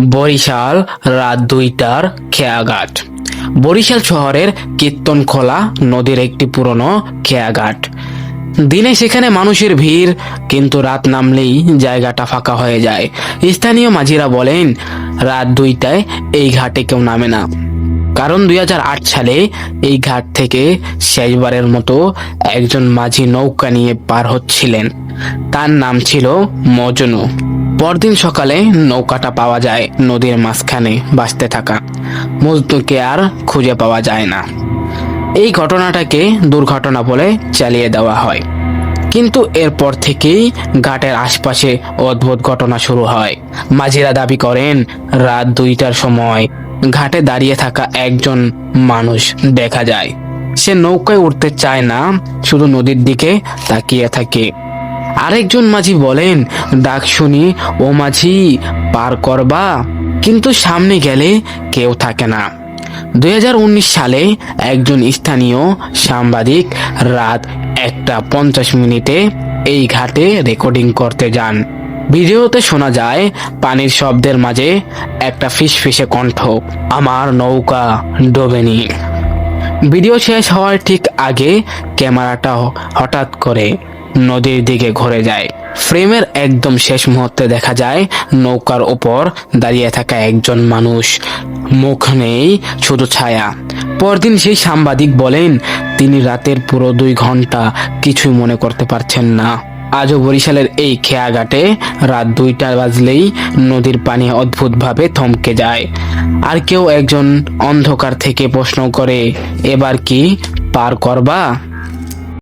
বরিশাল রাত 2টার খেয়াঘাট। বরিশাল শহরের কীর্তনখোলা নদীর একটি পুরনো খেয়াঘাট। দিনে সেখানে মানুষের ভিড়, কিন্তু রাত নামলেই জায়গাটা ফাঁকা হয়ে যায়। স্থানীয় মাঝিরা বলেন, রাত 2টায় এই ঘাটে কেউ নামে না, কারণ 2008 সালে এই ঘাট থেকে শেষবারের মতো একজন মাঝি নৌকা নিয়ে পার হচ্ছিলেন। তার নাম ছিল মজনু। পরদিন সকালে নৌকাটা পাওয়া যায় নদীর মাঝখানে ভাসতে থাকা। মজনুকে আর খুঁজে পাওয়া যায় না। এই ঘটনাটাকে দুর্ঘটনা বলে চালিয়ে দেওয়া হয়। কিন্তু এরপর থেকেই ঘাটের আশপাশে অদ্ভুত ঘটনা শুরু হয়। মাঝিরা দাবি করেন, রাত 2টার সময় ঘাটে দাঁড়িয়ে থাকা একজন মানুষ দেখা যায়। সে নৌকায় উঠতে চায় না, শুধু নদীর দিকে তাকিয়ে থাকে। আরেকজন মাঝি বলেন, ডাক শুনি, ও মাঝি পার করবা, কিন্তু সামনে গেলে কেউ থাকে না। 2019 সালে একজন স্থানীয় সাংবাদিক রাত 1:50 এই ঘাটে রেকর্ডিং করতে যান। ভিডিওতে শোনা যায় পানির শব্দের মাঝে একটা ফিসফিসে কণ্ঠ, আমার নৌকা ডোবেনি। ভিডিও শেষ হওয়ার ঠিক আগে ক্যামেরাটা হঠাৎ করে নদীর দিকে ঘুরে যায়। ফ্রেমের একদম শেষ মুহূর্তে দেখা যায় নৌকার ওপর দাঁড়িয়ে থাকা একজন মানুষ, মুখ নেই, শুধু ছায়া। পরদিন সেই সাংবাদিক বলেন, তিনি রাতের পুরো 2 ঘন্টা কিছুই মনে করতে পারছেন না। আজও বরিশালের এই খেয়াঘাটে রাত 2টা বাজলেই নদীর পানি অদ্ভুতভাবে থমকে যায়। আর কেউ একজন অন্ধকার থেকে প্রশ্ন করে, এবার কি পার করবা?